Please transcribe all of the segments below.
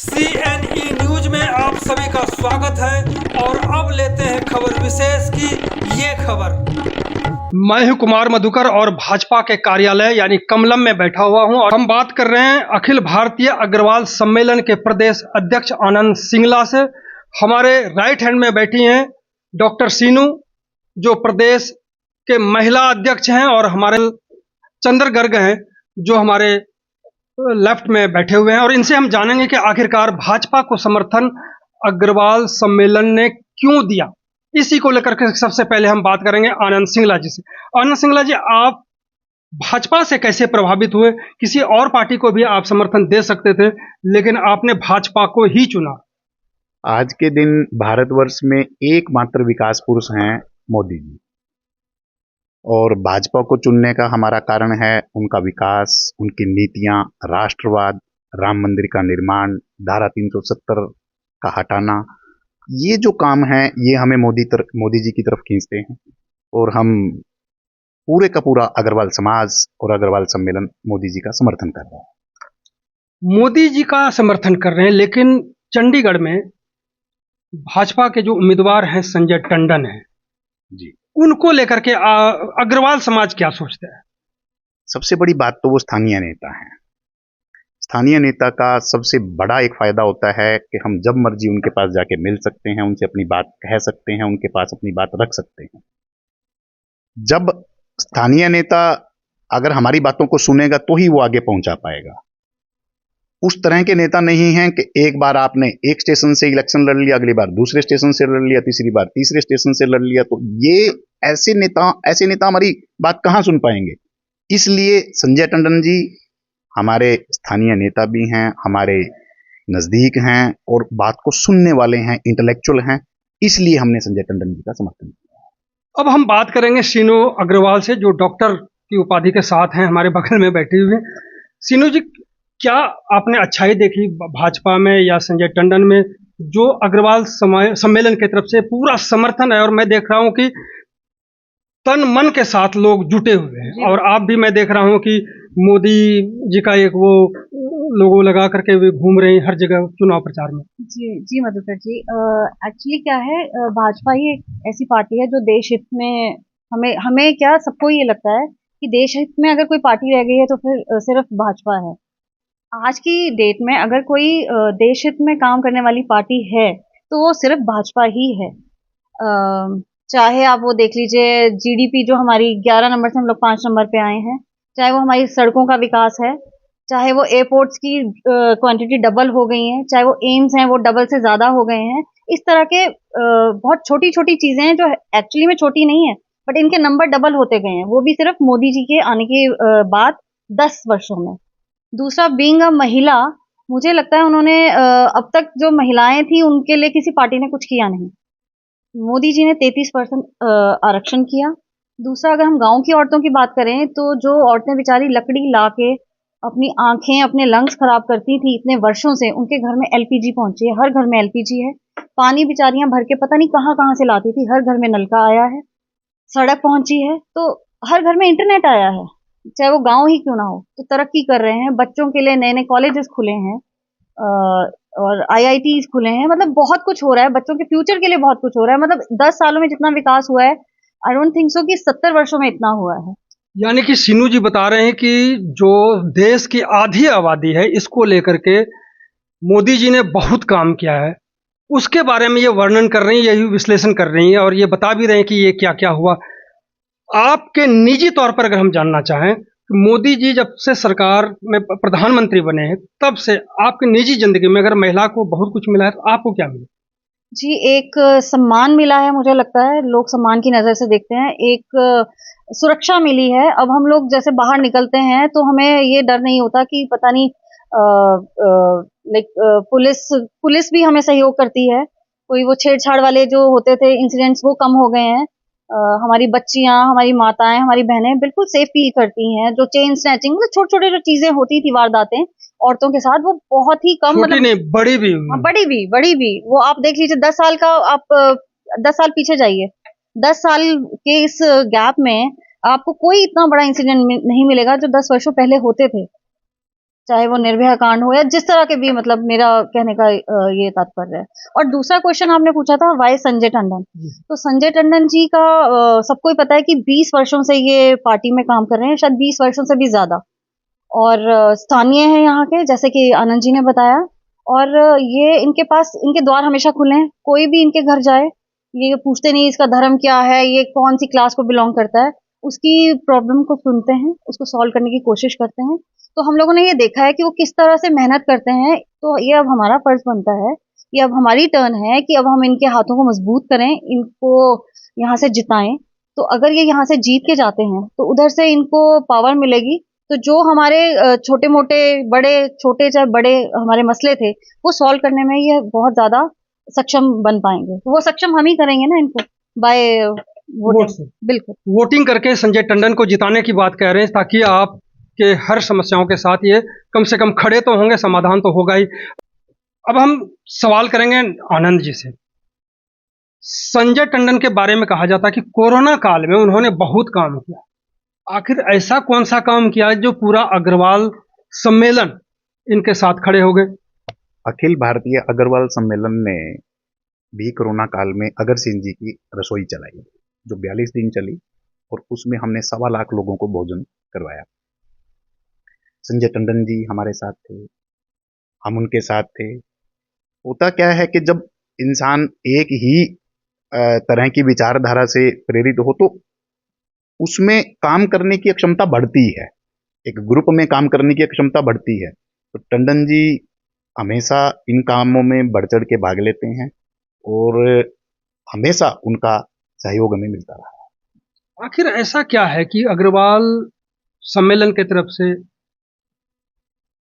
CNE news में आप सभी का स्वागत है और अब लेते हैं खबर विशेष की ये खबर। मैं हूं कुमार मधुकर और भाजपा के कार्यालय यानी कमलम में बैठा हुआ हूं और हम बात कर रहे हैं अखिल भारतीय अग्रवाल सम्मेलन के प्रदेश अध्यक्ष आनंद सिंगला से। हमारे राइट हैंड में बैठी हैं डॉक्टर सीनू जो प्रदेश के महिला अध्यक्ष हैं और हमारे चंद्र गर्ग हैं जो हमारे लेफ्ट में बैठे हुए हैं और इनसे हम जानेंगे कि आखिरकार भाजपा को समर्थन अग्रवाल सम्मेलन ने क्यों दिया। इसी को लेकर के सबसे पहले हम बात करेंगे आनंद सिंगला जी से। आनंद सिंगला जी, आप भाजपा से कैसे प्रभावित हुए? किसी और पार्टी को भी आप समर्थन दे सकते थे लेकिन आपने भाजपा को ही चुना। आज के दिन भारतवर्ष में एकमात्र विकास पुरुष हैं मोदी जी, और भाजपा को चुनने का हमारा कारण है उनका विकास, उनकी नीतियां, राष्ट्रवाद, राम मंदिर का निर्माण, धारा 370 का हटाना। ये जो काम है ये हमें मोदी जी की तरफ खींचते हैं और हम पूरे का पूरा अग्रवाल समाज और अग्रवाल सम्मेलन मोदी जी का समर्थन कर रहा है। मोदी जी का समर्थन कर रहे हैं लेकिन चंडीगढ़ में भाजपा के जो उम्मीदवार हैं संजय टंडन हैं जी, उनको लेकर के अग्रवाल समाज क्या सोचता है? सबसे बड़ी बात तो वो स्थानीय नेता हैं। स्थानीय नेता का सबसे बड़ा एक फायदा होता है कि हम जब मर्जी उनके पास जाके मिल सकते हैं, उनसे अपनी बात कह सकते हैं, उनके पास अपनी बात रख सकते हैं। जब स्थानीय नेता अगर हमारी बातों को सुनेगा तो ही वो आगे पहुंचा पाएगा। उस तरह के नेता नहीं हैं कि एक बार आपने एक स्टेशन से इलेक्शन लड़ लिया, अगली बार दूसरे स्टेशन से लड़ लिया, तीसरी बार तीसरे स्टेशन से लड़ लिया। तो ये ऐसे नेता हमारी बात कहां सुन पाएंगे। इसलिए संजय टंडन जी हमारे स्थानीय नेता भी हैं, हमारे नजदीक हैं और बात को सुनने वाले हैं, इंटेलेक्चुअल हैं। इसलिए हमने संजय टंडन जी का समर्थन किया। अब हम बात करेंगे सीनू अग्रवाल से जो डॉक्टर की उपाधि के साथ हैं, हमारे बगल में बैठे हुए हैं। सीनू जी, क्या आपने अच्छाई देखी भाजपा में या संजय टंडन में जो अग्रवाल सम्मेलन की तरफ से पूरा समर्थन है? और मैं देख रहा हूं कि तन मन के साथ लोग जुटे हुए हैं और आप भी, मैं देख रहा हूं कि मोदी जी का एक वो लोगो लगा करके भी घूम रहे हैं हर जगह चुनाव प्रचार में। जी जी मधुकर जी, एक्चुअली क्या है, भाजपा ही एक ऐसी पार्टी है जो देश हित में हमें हमें क्या सबको ये लगता है कि देश हित में अगर कोई पार्टी रह गई है तो फिर सिर्फ भाजपा है। आज की डेट में अगर कोई देश हित में काम करने वाली पार्टी है तो वो सिर्फ भाजपा ही है। चाहे आप वो देख लीजिए, जीडीपी जो हमारी 11 नंबर से हम लोग 5 नंबर पे आए हैं, चाहे वो हमारी सड़कों का विकास है, चाहे वो एयरपोर्ट्स की क्वांटिटी डबल हो गई है, चाहे वो एम्स हैं वो डबल से ज्यादा हो गए हैं। इस तरह के बहुत छोटी छोटी चीजें हैं जो एक्चुअली में छोटी नहीं है बट इनके नंबर डबल होते गए हैं, वो भी सिर्फ मोदी जी के आने के बाद 10 वर्षों में। दूसरा, बीइंग अ महिला, मुझे लगता है उन्होंने अब तक जो महिलाएं थी उनके लिए किसी पार्टी ने कुछ किया नहीं। मोदी जी ने 33% आरक्षण किया। दूसरा, अगर हम गांव की औरतों की बात करें तो जो औरतें बेचारी लकड़ी ला के अपनी आंखें, अपने लंग्स खराब करती थी इतने वर्षों से, उनके घर में एलपीजी पहुंची है। हर घर में एलपीजी है। पानी बेचारियां भर के पता नहीं कहां कहां से लाती थी, हर घर में नलका आया है। सड़क पहुंची है तो हर घर में इंटरनेट आया है, चाहे वो गांव ही क्यों ना हो। तो तरक्की कर रहे हैं, बच्चों के लिए नए नए कॉलेजेस खुले हैं और आईआईटीज खुले हैं। मतलब बहुत कुछ हो रहा है, बच्चों के फ्यूचर के लिए बहुत कुछ हो रहा है। मतलब 10 सालों में जितना विकास हुआ है, आई डोंट थिंक सो कि 70 वर्षों में इतना हुआ है। यानी कि सीनू जी बता रहे हैं कि जो देश की आधी आबादी है इसको लेकर के मोदी जी ने बहुत काम किया है, उसके बारे में ये वर्णन कर रही हैं, यही विश्लेषण कर रही हैं और ये बता भी रहे हैं कि ये क्या क्या हुआ। आपके निजी तौर पर अगर हम जानना चाहें कि मोदी जी जब से सरकार में प्रधानमंत्री बने हैं तब से आपकी निजी जिंदगी में अगर महिला को बहुत कुछ मिला है तो आपको क्या मिला? जी, एक सम्मान मिला है, मुझे लगता है लोग सम्मान की नजर से देखते हैं। एक सुरक्षा मिली है। अब हम लोग जैसे बाहर निकलते हैं तो हमें ये डर नहीं होता कि पता नहीं लाइक पुलिस भी हमें सहयोग करती है। कोई वो छेड़छाड़ वाले जो होते थे इंसिडेंट्स वो कम हो गए हैं। हमारी बच्चियां, हमारी माताएं, हमारी बहनें बिल्कुल सेफ फील करती हैं। जो चेन स्नैचिंग, मतलब छोटे छोटे जो चीजें होती थी वारदातें औरतों के साथ, वो बहुत ही कम, छोटी नहीं बड़ी भी हाँ, बड़ी भी वो आप देख लीजिए। 10 साल का आप 10 साल पीछे जाइए, 10 साल के इस गैप में आपको कोई इतना बड़ा इंसिडेंट नहीं मिलेगा जो 10 वर्षों पहले होते थे। चाहे वो निर्भया कांड हो या जिस तरह के भी, मतलब मेरा कहने का ये तात्पर्य है। और दूसरा क्वेश्चन आपने पूछा था वाई संजय टंडन। तो संजय टंडन जी का सबको ही पता है कि 20 वर्षों से ये पार्टी में काम कर रहे हैं, शायद 20 वर्षों से भी ज्यादा, और स्थानीय है यहाँ के, जैसे कि आनंद जी ने बताया। और ये इनके पास, इनके द्वार हमेशा खुले हैं, कोई भी इनके घर जाए, ये पूछते नहीं इसका धर्म क्या है, ये कौन सी क्लास को बिलोंग करता है, उसकी प्रॉब्लम को सुनते हैं, उसको सॉल्व करने की कोशिश करते हैं। तो हम लोगों ने ये देखा है कि वो किस तरह से मेहनत करते हैं। तो ये अब हमारा फर्ज बनता है, ये अब हमारी टर्न है कि अब हम इनके हाथों को मजबूत करें, इनको यहाँ से जिताएं। तो अगर ये यहाँ से जीत के जाते हैं तो उधर से इनको पावर मिलेगी। तो जो हमारे छोटे मोटे, बड़े छोटे चाहे बड़े हमारे मसले थे, वो सॉल्व करने में ये बहुत ज्यादा सक्षम बन पाएंगे। तो वो सक्षम हम ही करेंगे ना इनको, बाय वोट वोटिंग। से बिल्कुल। वोटिंग करके संजय टंडन को जिताने की बात कह रहे हैं, ताकि आपके हर समस्याओं के साथ ये कम से कम खड़े तो होंगे, समाधान तो होगा ही। अब हम सवाल करेंगे आनंद जी से। संजय टंडन के बारे में कहा जाता है कि कोरोना काल में उन्होंने बहुत काम किया। आखिर ऐसा कौन सा काम किया जो पूरा अग्रवाल सम्मेलन इनके साथ खड़े हो गए? अखिल भारतीय अग्रवाल सम्मेलन ने भी कोरोना काल में अगर सिंह जी की रसोई चलाई, जो 42 दिन चली, और उसमें हमने 1.25 लाख लोगों को भोजन करवाया। संजय टंडन जी हमारे साथ थे, हम उनके साथ थे। होता क्या है कि जब इंसान एक ही तरह की विचारधारा से प्रेरित हो तो उसमें काम करने की क्षमता बढ़ती है, एक ग्रुप में काम करने की क्षमता बढ़ती है। तो टंडन जी हमेशा इन कामों में बढ़ चढ़ के भाग लेते हैं और हमेशा उनका सहयोग हमें मिलता रहा। आखिर ऐसा क्या है कि अग्रवाल सम्मेलन की तरफ से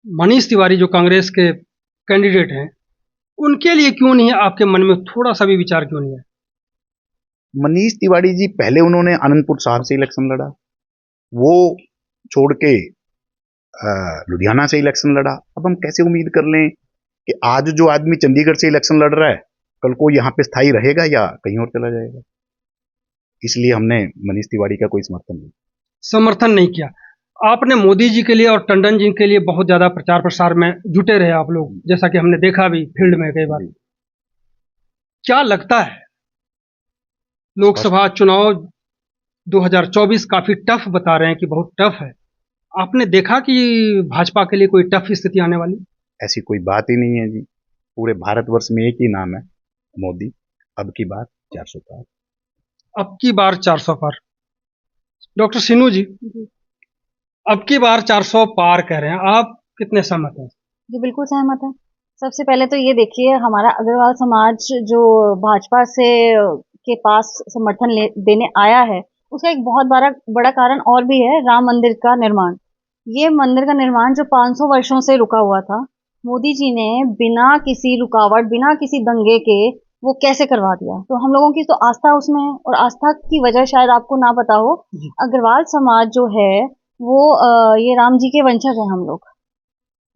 मनीष तिवारी, जो कांग्रेस के कैंडिडेट हैं, उनके लिए क्यों नहीं है? आपके मन में थोड़ा सा भी विचार क्यों नहीं है? मनीष तिवारी जी पहले उन्होंने आनंदपुर साहब से इलेक्शन लड़ा, वो छोड़ के लुधियाना से इलेक्शन लड़ा। अब हम कैसे उम्मीद कर लें कि आज जो आदमी चंडीगढ़ से इलेक्शन लड़ रहा है कल को यहाँ पे स्थायी रहेगा या कहीं और चला जाएगा? इसलिए हमने मनीष तिवारी का कोई समर्थन नहीं किया। आपने मोदी जी के लिए और टंडन जी के लिए बहुत ज्यादा प्रचार प्रसार में जुटे रहे आप लोग, जैसा कि हमने देखा भी फील्ड में कई बार। क्या लगता है लोकसभा चुनाव 2024 काफी टफ बता रहे हैं कि बहुत टफ है? आपने देखा कि भाजपा के लिए कोई टफ स्थिति आने वाली? ऐसी कोई बात ही नहीं है जी। पूरे भारतवर्ष में एक ही नाम है, मोदी। अब की बार 400 पार। अब की बार 400 पार। डॉक्टर सिनू जी, अब की बार 400 पार कह रहे हैं, आप कितने सहमत हैं? जी बिल्कुल सहमत है। सबसे पहले तो ये देखिए, हमारा अग्रवाल समाज जो भाजपा से के पास समर्थन देने आया है, उसका एक बहुत बड़ा कारण और भी है, राम मंदिर का निर्माण। ये मंदिर का निर्माण जो 500 वर्षों से रुका हुआ था, मोदी जी ने बिना किसी रुकावट, बिना किसी दंगे के वो कैसे करवा दिया। तो हम लोगों की तो आस्था उसमें है, और आस्था की वजह शायद आपको ना पता हो, अग्रवाल समाज जो है वो ये राम जी के वंशज हैं हम लोग।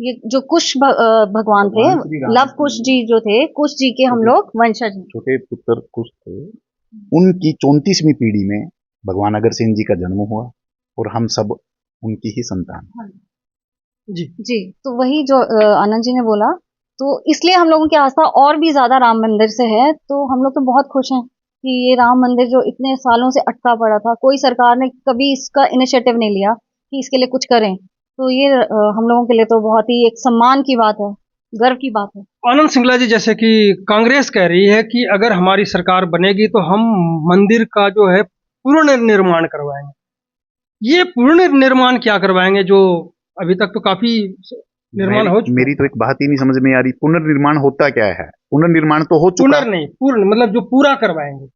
ये जो कुश भगवान थे, लव कुश जी जो थे, कुश जी के हम लोग वंशज हैं। छोटे पुत्र कुश थे, उनकी 34वीं पीढ़ी में भगवान अगर सिंह जी का जन्म हुआ और हम सब उनकी ही संतान। जी तो वही जो आनंद जी ने बोला, तो इसलिए हम लोगों की आस्था और भी ज्यादा राम मंदिर से है। तो हम लोग तो बहुत खुश हैं कि ये राम मंदिर जो इतने सालों से अटका पड़ा था, कोई सरकार ने कभी इसका इनिशिएटिव नहीं लिया कि इसके लिए कुछ करें। तो ये हम लोगों के लिए तो बहुत ही एक सम्मान की बात है, गर्व की बात है। आनंद सिंगला जी, जैसे कि कांग्रेस कह रही है कि अगर हमारी सरकार बनेगी तो हम मंदिर का जो है पूर्ण निर्माण करवाएंगे। ये पूर्ण निर्माण क्या करवाएंगे, जो अभी तक तो काफी निर्माण हो चुका? मेरी तो एक बात ही नहीं समझ में आ रही, पुनर्निर्माण होता क्या है? पुनर्निर्माण तो हो चुका। नहीं, पूर्ण मतलब जो पूरा करवाएंगे।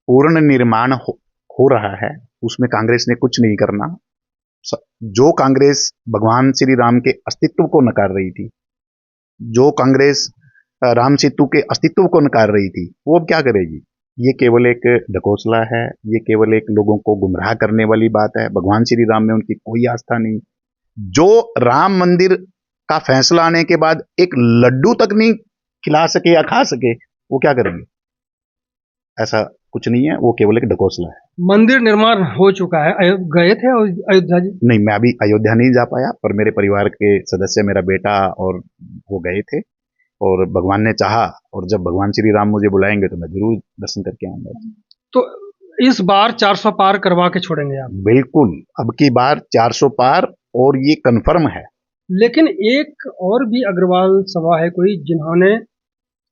पूर्ण निर्माण हो रहा है, उसमें कांग्रेस ने कुछ नहीं करना। जो कांग्रेस भगवान श्री राम के अस्तित्व को नकार रही थी, जो कांग्रेस राम सेतु के अस्तित्व को नकार रही थी, वो अब क्या करेगी? ये केवल एक ढकोसला है, ये केवल एक लोगों को गुमराह करने वाली बात है। भगवान श्री राम में उनकी कोई आस्था नहीं। जो राम मंदिर का फैसला आने के बाद एक लड्डू तक नहीं खिला सके या खा सके, वो क्या करेंगे? ऐसा कुछ नहीं है, वो केवल एक ढकोसला है। मंदिर निर्माण हो चुका है, गए थे अयोध्या जी? नहीं, मैं अभी अयोध्या नहीं जा पाया, पर मेरे परिवार के सदस्य, मेरा बेटा और वो गए थे, और भगवान ने चाहा और जब भगवान श्री राम मुझे बुलाएंगे तो मैं जरूर दर्शन करके आऊंगा। तो इस बार 400 पार करवा के छोड़ेंगे आप? बिल्कुल, अब की बार 400 पार, और ये कन्फर्म है। लेकिन एक और भी अग्रवाल सभा है कोई, जिन्होंने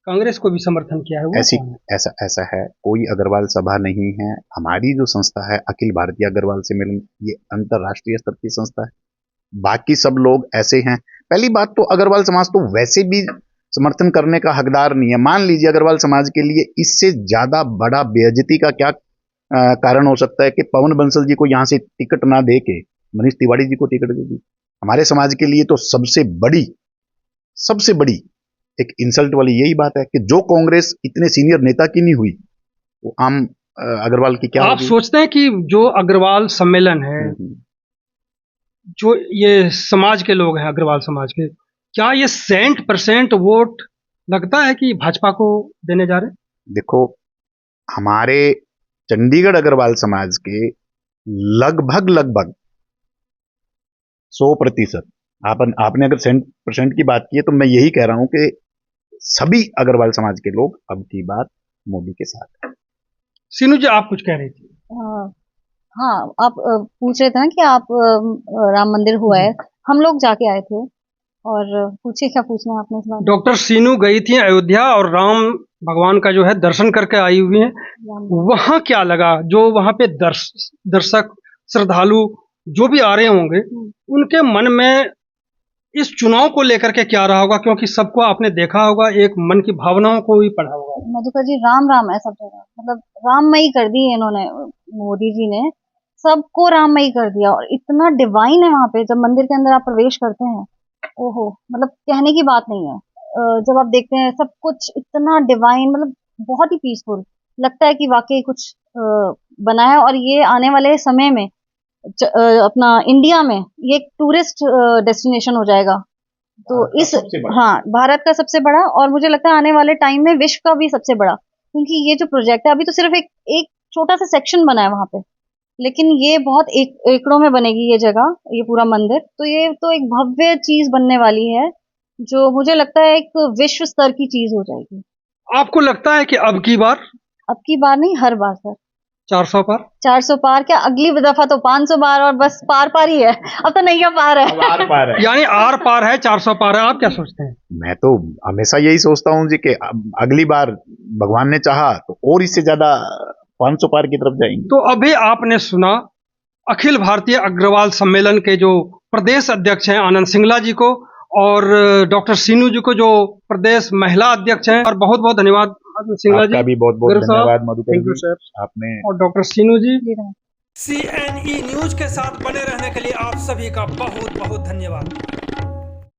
कांग्रेस को भी समर्थन किया है, वो ऐसी कौन है? ऐसा है, कोई अग्रवाल सभा नहीं है। हमारी जो संस्था है अखिल भारतीय अग्रवाल सम्मेलन, ये अंतरराष्ट्रीय स्तर की संस्था है। बाकी सब लोग ऐसे हैं। पहली बात तो अग्रवाल समाज तो वैसे भी समर्थन करने का हकदार नहीं है। मान लीजिए अग्रवाल समाज के लिए इससे ज्यादा बड़ा बेइज्जती का क्या कारण हो सकता है कि पवन बंसल जी को यहाँ से टिकट ना दे के मनीष तिवारी जी को टिकट दे दी। हमारे समाज के लिए तो सबसे बड़ी एक इंसल्ट वाली यही बात है कि जो कांग्रेस इतने सीनियर नेता की नहीं हुई, वो आम अग्रवाल की क्या आप होगी? सोचते हैं कि जो अग्रवाल सम्मेलन है, जो ये समाज के लोग हैं अग्रवाल समाज के, क्या ये 100% वोट लगता है कि भाजपा को देने जा रहे हैं? देखो, हमारे चंडीगढ़ अग्रवाल समाज के लगभग 100%, आपने अगर 100% की बात की है तो मैं यही कह रहा हूं कि सभी अग्रवाल समाज के लोग अब की बात मोदी के साथ हैं। सीनू जी, आप कुछ कह रही थी? हाँ, आप पूछ रहे थे ना कि आप राम मंदिर हुआ है, हम लोग जाके आए थे, और पूछिए क्या पूछना है आपने इस बारे में। डॉक्टर सीनू गई थी अयोध्या और राम भगवान का जो है दर्शन करके आई हुई है, वहां क्या लगा? जो वहां पे दर्शक श्रद्धालु जो भी आ रहे होंगे, उनके मन में इस चुनाव को लेकर के क्या रहा होगा? क्योंकि सबको आपने देखा होगा, एक मन की भावनाओं को भी पढ़ा होगा। मधुकर जी, राम राम है सब जगह, मतलब राममयी कर दी इन्होंने, मोदी जी ने सबको राममयी कर दिया, और इतना डिवाइन है वहां पे। जब मंदिर के अंदर आप प्रवेश करते हैं, ओहो, मतलब कहने की बात नहीं है। जब आप देखते हैं सब कुछ इतना डिवाइन, मतलब बहुत ही पीसफुल लगता है कि वाकई कुछ बना है। और ये आने वाले समय में अपना इंडिया में ये एक टूरिस्ट डेस्टिनेशन हो जाएगा। तो इस हाँ, भारत का सबसे बड़ा, और मुझे लगता है आने वाले टाइम में विश्व का भी सबसे बड़ा, क्योंकि ये जो प्रोजेक्ट है अभी तो सिर्फ एक छोटा सा सेक्शन बना है वहां पे, लेकिन ये बहुत एकड़ों में बनेगी ये जगह, ये पूरा मंदिर। तो ये तो एक भव्य चीज बनने वाली है, जो मुझे लगता है एक विश्व स्तर की चीज हो जाएगी। आपको लगता है कि अब की बार नहीं, हर बार सर 400 पार? 400 पार क्या, अगली दफा तो 500 पार, और बस पार ही है, अब तो नैया पार है। आर पार है। यानी आर पार है, 400 पार है। आप क्या सोचते हैं? मैं तो हमेशा यही सोचता हूं जी कि अगली बार भगवान ने चाहा तो और इससे ज्यादा 500 पार की तरफ जाएंगे। तो अभी आपने सुना अखिल भारतीय अग्रवाल सम्मेलन के जो प्रदेश अध्यक्ष हैं आनंद सिंगला जी को, और डॉक्टर सीनू जी को जो प्रदेश महिला अध्यक्ष हैं। और बहुत बहुत धन्यवाद सिंगला जी, आपका भी बहुत बहुत धन्यवाद Madhukar thank you ji, sir. आपने और डॉक्टर सीनू जी। जी। CNE न्यूज के साथ बने रहने के लिए आप सभी का बहुत बहुत धन्यवाद।